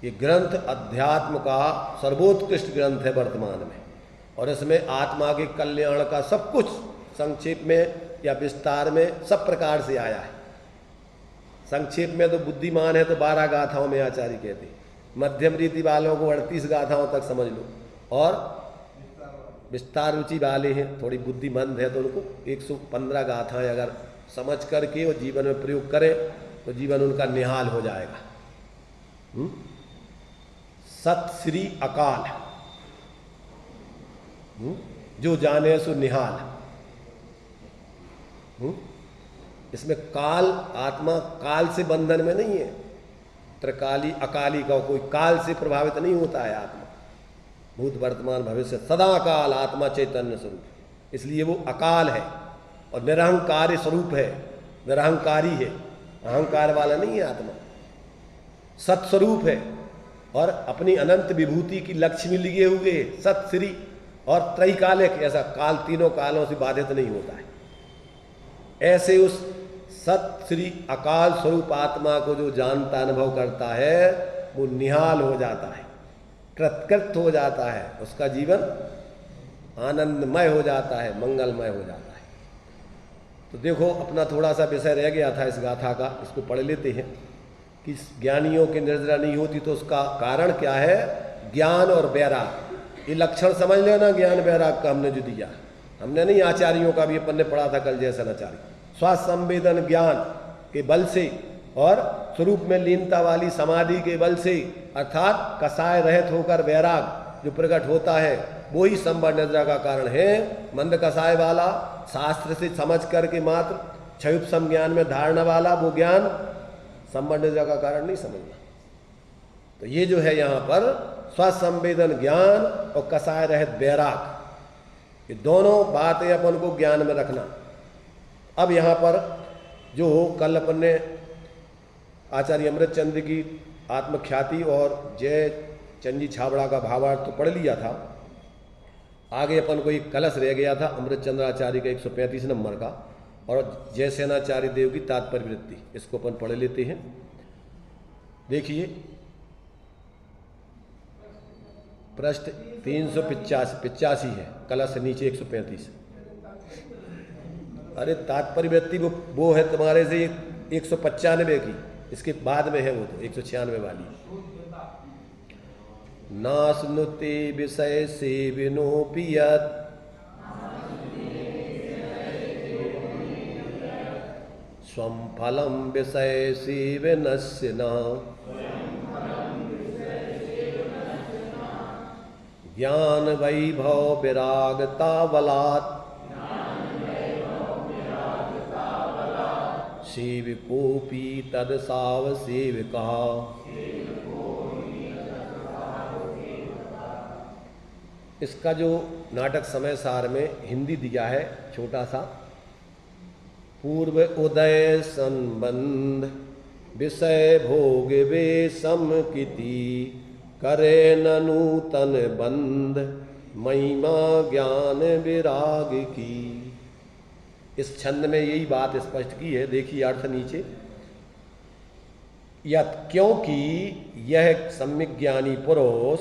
ये ग्रंथ अध्यात्म का सर्वोत्कृष्ट ग्रंथ है वर्तमान में, और इसमें आत्मा के कल्याण का सब कुछ संक्षेप में या विस्तार में सब प्रकार से आया है। संक्षेप में तो बुद्धिमान है तो 12 गाथाओं में आचार्य कहते हैं, मध्यम रीति वालों को 38 गाथाओं तक समझ लो, और विस्तार रुचि वाले हैं थोड़ी बुद्धिमंद है तो उनको 115 गाथाएं अगर समझ करके और जीवन में प्रयोग करें तो जीवन उनका निहाल हो जाएगा। सत श्री अकाल, जो जाने सो निहाल। इसमें काल, आत्मा काल से बंधन में नहीं है, त्रिकाली अकाली का कोई काल से प्रभावित नहीं होता है आत्मा। भूत वर्तमान भविष्य सदा काल आत्मा चैतन्य स्वरूप, इसलिए वो अकाल है और निरहंकारी स्वरूप है, निरहंकारी है, अहंकार वाला नहीं है आत्मा। सत्स्वरूप है और अपनी अनंत विभूति की लक्ष्मी लिए हुए सत श्री, और त्रैकालिक, ऐसा काल तीनों कालों से बाधित नहीं होता है। ऐसे उस सत श्री अकाल स्वरूप आत्मा को जो जानता अनुभव करता है वो निहाल हो जाता है, कृतकृत हो जाता है, उसका जीवन आनंदमय हो जाता है, मंगलमय हो जाता है। तो देखो अपना थोड़ा सा विषय रह गया था इस गाथा का, इसको पढ़ लेते हैं कि ज्ञानियों की निर्जरा नहीं होती तो उसका कारण क्या है। ज्ञान और वैराग, ये लक्षण समझ लेना ज्ञान वैराग का हमने जो दिया, हमने नहीं आचार्यों का भी अपन ने पढ़ा था कल जैसा आचार्य। स्वासंवेदन ज्ञान के बल से और स्वरूप में लीनता वाली समाधि के बल से, अर्थात कसाय रहित होकर वैराग जो प्रकट होता है वो ही संवर निद्रा का कारण है। मंद कसाय वाला शास्त्र से समझ करके मात्र क्षयुप ज्ञान में धारणा वाला वो ज्ञान संवर निद्रा का कारण नहीं समझना। तो ये जो है यहाँ पर स्वसंवेदन ज्ञान और कसाय रहित वैराग, ये दोनों बातें अपन को ज्ञान में रखना। अब यहाँ पर जो कल अपन ने आचार्य अमृतचंद्र की आत्मख्याति और जय चंदी छाबड़ा का भावार्थ तो पढ़ लिया था। आगे अपन को एक कलश रह गया था अमृतचंद्र आचार्य का 135 नंबर का, और जय सेनाचार्य देव की तात्पर्य वृत्ति, इसको अपन पढ़ लेते हैं। देखिए पृष्ठ 385 है, कलश नीचे 135। अरे तात्पर्य वृत्ति वो है तुम्हारे से 195 की, इसके बाद में है वो तो 196 वाली। नास्नुते विषय सेविनोपियत् स्वं फलं विषय सेवनस्य न ज्ञान वैभव विरागता बलात् सेविकोपि तदसाव सेविका। इसका जो नाटक समय सार में हिंदी दिया है छोटा सा, पूर्व उदय संबंध विषय भोग वे समकिति करे न नूतन बंध महिमा ज्ञान विराग की। इस छंद में यही बात स्पष्ट की है। देखिए अर्थ नीचे, यत् क्योंकि यह सम्यक ज्ञानी पुरुष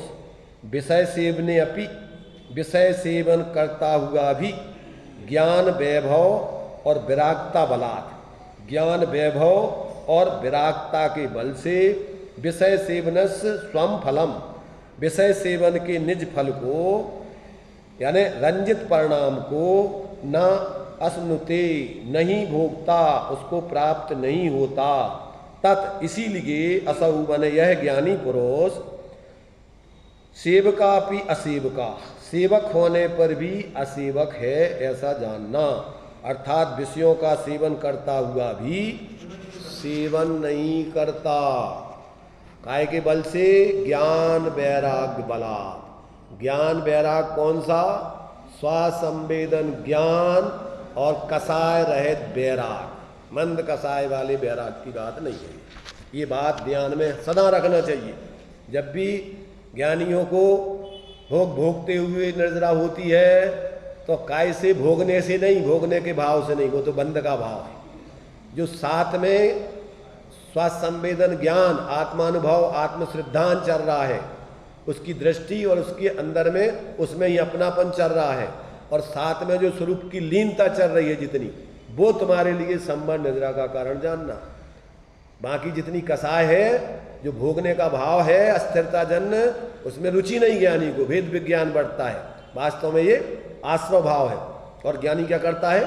विषय सेवने अपि, विषय सेवन करता हुआ भी ज्ञान वैभव और विरागता बलात्, ज्ञान वैभव और विरागता के बल से विषय सेवनस्य स्वम फलम, विषय सेवन के निज फल को यानी रंजित परिणाम को न अश्नुते नहीं भोगता, उसको प्राप्त नहीं होता। तत् इसीलिए असौ बने यह ज्ञानी पुरुष सेवका भी असेवका, सेवक होने पर भी असेवक है ऐसा जानना। अर्थात विषयों का सेवन करता हुआ भी सेवन नहीं करता, काय के बल से ज्ञान वैराग बला। ज्ञान वैराग कौन सा? स्वासंवेदन ज्ञान और कसाय रहित वैराग, मंद कसाय वाले वैराग की बात नहीं है। ये बात ध्यान में सदा रखना चाहिए। जब भी ज्ञानियों को भोग भोगते हुए निर्जरा होती है तो काय से? भोगने से नहीं, भोगने के भाव से नहीं, वो तो बंध का भाव है। जो साथ में स्वसंवेदन ज्ञान, आत्मानुभव, आत्मश्रद्धान चल रहा है, उसकी दृष्टि और उसके अंदर में उसमें ही अपनापन चल रहा है, और साथ में जो स्वरूप की लीनता चल रही है जितनी, वो तुम्हारे लिए संबंध निद्रा का कारण जानना। बाकी जितनी कसाय है, जो भोगने का भाव है, अस्थिरता जन्य, उसमें रुचि नहीं ज्ञानी को, भेद विज्ञान बढ़ता है। वास्तव में ये आश्रव भाव है। और ज्ञानी क्या करता है?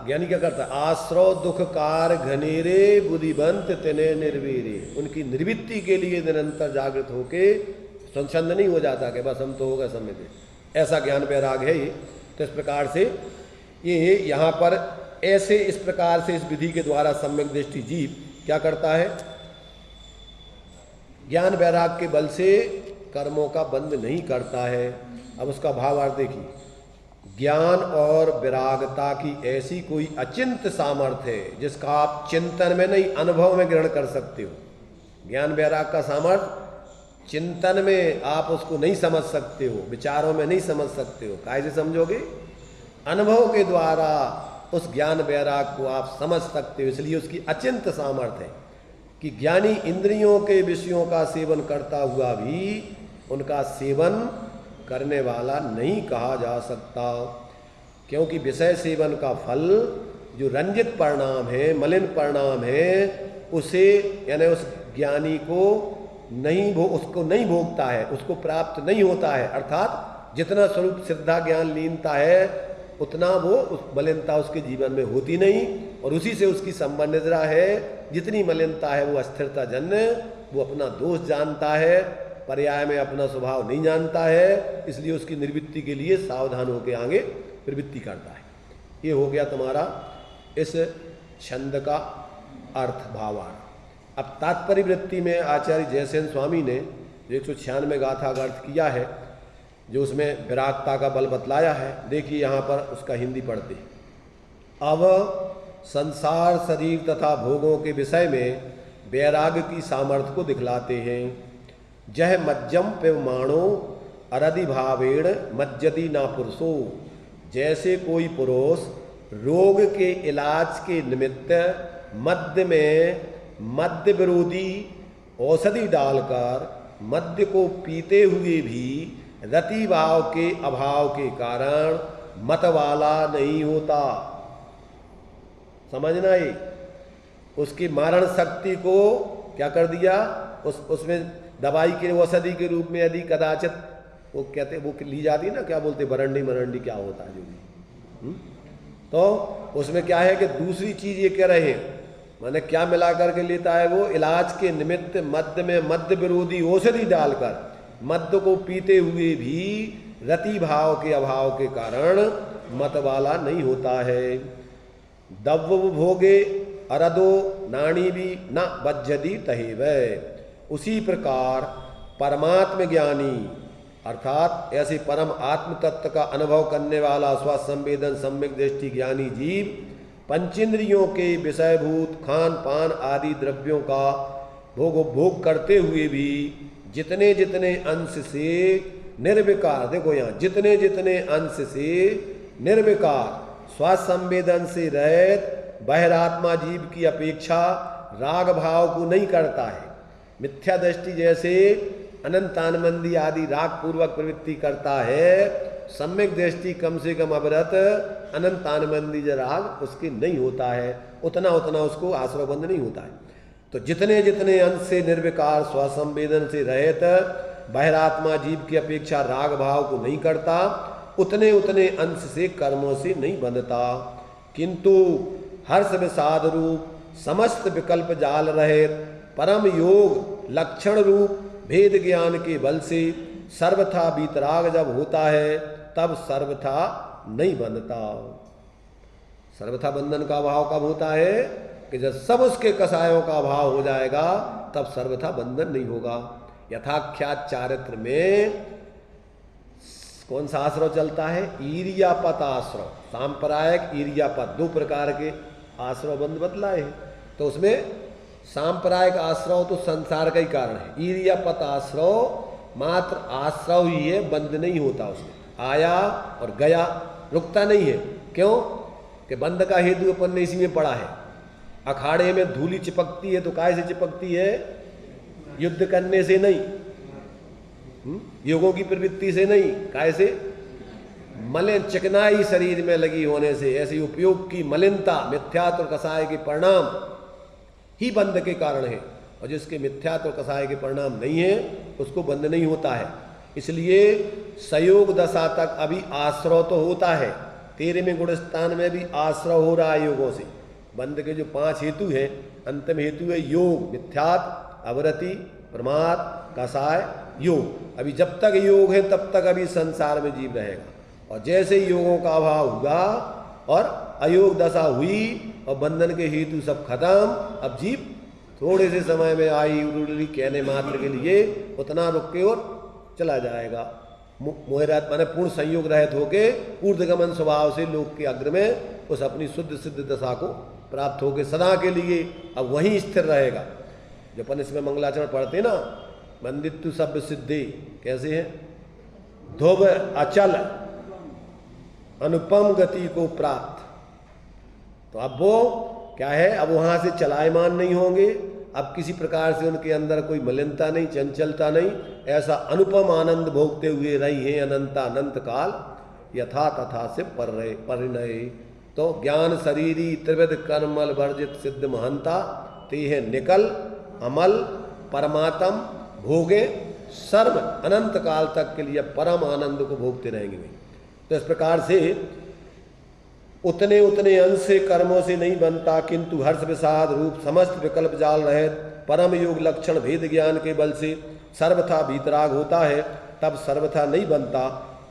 ज्ञानी क्या करता है? आश्रव दुख कार घनेरे बुद्धिबंत तेने निर्वीरे। उनकी निर्वृत्ति के लिए निरंतर जागृत होके संसंद नहीं हो जाता कि बस हम तो हो गए समय पे, ऐसा ज्ञान वैराग है ये। तो इस प्रकार से ये यहाँ पर ऐसे इस प्रकार से इस विधि के द्वारा सम्यक दृष्टि जीव क्या करता है? ज्ञान वैराग के बल से कर्मों का बंध नहीं करता है। अब उसका भावार्थ देखिए, ज्ञान और विरागता की ऐसी कोई अचिंत सामर्थ्य है जिसका आप चिंतन में नहीं अनुभव में ग्रहण कर सकते हो। ज्ञान वैराग का सामर्थ्य चिंतन में आप उसको नहीं समझ सकते हो, विचारों में नहीं समझ सकते हो। कैसे समझोगे? अनुभव के द्वारा उस ज्ञान वैराग को आप समझ सकते हो। इसलिए उसकी अचिंत सामर्थ्य है कि ज्ञानी इंद्रियों के विषयों का सेवन करता हुआ भी उनका सेवन करने वाला नहीं कहा जा सकता, क्योंकि विषय सेवन का फल जो रंजित परिणाम है, मलिन परिणाम है, उसे यानी उस ज्ञानी को उसको नहीं भोगता है, उसको प्राप्त नहीं होता है। अर्थात जितना स्वरूप श्रद्धा ज्ञान लीनता है उतना वो उस मलिनता उसके जीवन में होती नहीं, और उसी से उसकी संबंध निद्रा है। जितनी मलिनता है वो अस्थिरता जन्य, वो अपना दोष जानता है, पर्याय में अपना स्वभाव नहीं जानता है, इसलिए उसकी निर्वृत्ति के लिए सावधान होकर आगे प्रवृत्ति करता है। ये हो गया तुम्हारा इस छंद का अर्थ, भावार्थ। अब तात्पर्य वृत्ति में आचार्य जयसेन स्वामी ने 196 गाथा का अर्थ किया है, जो उसमें विरागता का बल बतलाया है। देखिए यहाँ पर उसका हिंदी पढ़ते हैं। अब संसार, शरीर तथा भोगों के विषय में वैराग्य की सामर्थ्य को दिखलाते हैं। जह मज्जम पेमाणो अरधि भावेण मज्जति ना पुरुषो। जैसे कोई पुरुष रोग के इलाज के निमित्त मद्य में मद्य विरोधी औषधि डालकर मद्य को पीते हुए भी रति भाव के अभाव के कारण मतवाला नहीं होता। समझना, ये उसकी मारण शक्ति को क्या कर दिया, उसमें दवाई के औषधि के रूप में यदि कदाचित वो कहते वो ली जाती है ना, क्या बोलते बरंडी मरंडी क्या होता है जो भी, तो उसमें क्या है कि दूसरी चीज ये कह रहे हैं, माने क्या मिला करके लेता है वो, इलाज के निमित्त मद्य में मद्य विरोधी औषधि डालकर मद्य को पीते हुए भी रति भाव के अभाव के कारण मतवाला नहीं होता है। दव्व भोगे अरदो नाणी भी न बज्जदी तहेव। उसी प्रकार परमात्म ज्ञानी अर्थात ऐसे परम आत्म तत्व का अनुभव करने वाला स्वसंवेदन सम्यक दृष्टि ज्ञानी जीव पंचेंद्रियों के विषयभूत खान पान आदि द्रव्यों का भोग करते हुए भी जितने जितने अंश से निर्विकार, देखो यहाँ जितने जितने अंश से निर्विकार स्वसंवेदन से रहित बहिरात्मा जीव की अपेक्षा राग भाव को नहीं करता है। मिथ्या दृष्टि जैसे अनंतानमंदी आदि राग पूर्वक प्रवृत्ति करता है, सम्यक दृष्टि कम से कम अवरत अनंतानमंदी राग उसके नहीं होता है, उतना उतना उसको आश्रवबंध नहीं होता है। तो जितने जितने अंश से निर्विकार स्वसंवेदन से रहित बहिरात्मा जीव की अपेक्षा राग भाव को नहीं करता, उतने उतने अंश से कर्मों से नहीं बंधता। किंतु हर्ष विषाद रूप समस्त विकल्प जाल रहित परम योग लक्षण रूप भेद ज्ञान के बल से सर्वथा वीतराग जब होता है तब सर्वथा नहीं बंधता। सर्वथा बंधन का भाव कब होता है कि जब सब उसके कसायों का भाव हो जाएगा तब सर्वथा बंधन नहीं होगा। यथाख्यात चारित्र में कौन सा आश्रव चलता है? ईर्यापत आश्रव, सांप्रदायिक ईर्यापत, दो प्रकार के आश्रव बंध बतलाए हैं। तो उसमें सांप्रदायिक आश्रव तो संसार का ही कारण है, ईर्यापत आश्रव मात्र आश्रव ही है, बंध नहीं होता, उसमें आया और गया, रुकता नहीं है। क्यों कि बंध का हेतु अपन ने इसी में पढ़ा है अखाड़े में धूली चिपकती है तो काय से चिपकती है? युद्ध करने से नहीं, योगों की प्रवृत्ति से नहीं, काय से? मलिन चिकनाई शरीर में लगी होने से। ऐसे उपयोग की मलिनता मिथ्यात्व और कसाय के परिणाम ही बंध के कारण है, और जिसके मिथ्यात्व और कसाय के परिणाम नहीं है उसको बंध नहीं होता है। इसलिए संयोग दशा तक अभी आश्रव तो होता है, 13वें गुण स्थान में भी आश्रव हो रहा है योगों से। बंध के जो 5 हेतु हैं, अंतिम हेतु है योग, मिथ्यात्व, अवरति, प्रमाद, कसाय, योग। अभी जब तक योग है तब तक अभी संसार में जीव रहेगा, और जैसे ही योगों का अभाव हुआ और अयोग दशा हुई और बंधन के हेतु सब खत्म, अब जीव थोड़े से समय में आई उड़ी कहने मात्र के लिए उतना रुक के और चला जाएगा। मोहरत माने पूर्ण संयोग रहित होके ऊर्ध्वगमन स्वभाव से लोक के अग्र में उस अपनी शुद्ध सिद्ध दशा को प्राप्त होके सदा के लिए अब वहीं स्थिर रहेगा। जब अपन इसमें मंगलाचरण पढ़ते ना, बंदित्व सब सिद्धि कैसे है? ध्रुव अचल अनुपम गति को प्राप्त। तो अब वो क्या है? अब वहां से चलायमान नहीं होंगे, अब किसी प्रकार से उनके अंदर कोई मलिनता नहीं, चंचलता नहीं, ऐसा अनुपम आनंद भोगते हुए रही हैं अनंता अनंत काल, यथा तथा से परिणय। तो ज्ञान शरीरी त्रिविध कर्मल वर्जित सिद्ध महंता ते है निकल अमल परमात्म भोगे सर्व अनंत काल तक के लिए परम आनंद को भोगते रहेंगे। तो इस प्रकार से उतने उतने अंश से कर्मों से नहीं बनता, किंतु हर्ष विषाद रूप समस्त विकल्प जाल रहे परम योग लक्षण भेद ज्ञान के बल से सर्वथा भीतराग होता है, तब सर्वथा नहीं बनता।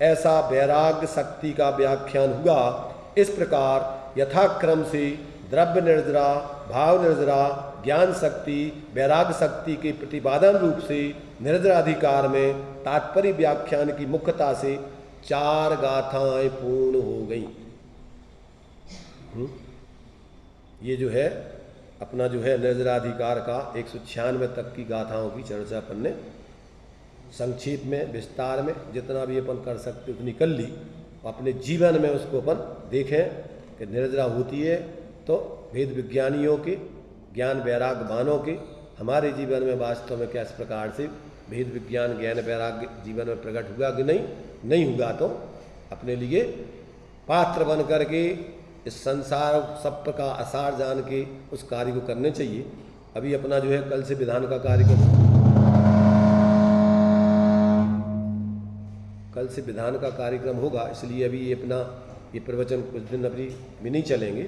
ऐसा वैराग्य शक्ति का व्याख्यान हुआ। इस प्रकार यथाक्रम से द्रव्य निर्जरा, भाव निर्जरा, ज्ञान शक्ति, वैराग्य शक्ति के प्रतिपादन रूप से निर्जराधिकार में तात्पर्य व्याख्यान की मुख्यता से 4 गाथाएं पूर्ण हो गई। ये जो है अपना जो है निर्जराधिकार का 196 तक की गाथाओं की चर्चा अपन ने संक्षेप में विस्तार में जितना भी अपन कर सकते उतनी कर ली। अपने जीवन में उसको अपन देखें कि निर्जरा होती है तो वेद विज्ञानियों के ज्ञान वैराग्यवानों के हमारे जीवन में वास्तव में क्या इस प्रकार से भेद विज्ञान ज्ञान वैराग्य जीवन में प्रकट हुआ कि नहीं हुआ तो अपने लिए पात्र बन करके इस संसार सब का आसार जान के उस कार्य को करने चाहिए। अभी अपना जो है कल से विधान का कार्यक्रम, कल से विधान का कार्यक्रम होगा, इसलिए अभी ये अपना ये प्रवचन कुछ दिन अभी भी नहीं चलेंगे।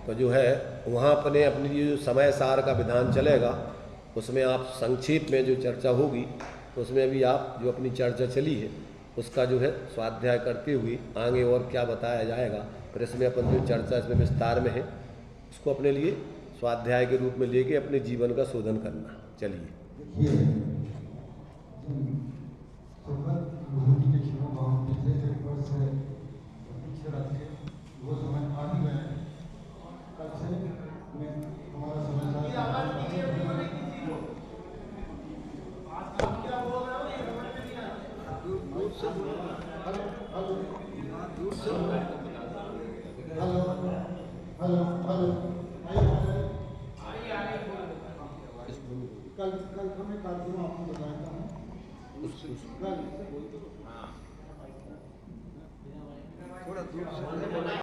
तो जो है वहाँ अपनी जो समय सार का विधान चलेगा उसमें आप संक्षेप में जो चर्चा होगी तो उसमें अभी आप जो अपनी चर्चा चली है उसका जो है स्वाध्याय करते हुए आगे और क्या बताया जाएगा, फिर इसमें अपन जो चर्चा इसमें विस्तार में है उसको अपने लिए स्वाध्याय के रूप में लेके अपने जीवन का शोधन करना। चलिए कल मैं कार्यक्रम आपको बताता हूँ। थोड़ा दूर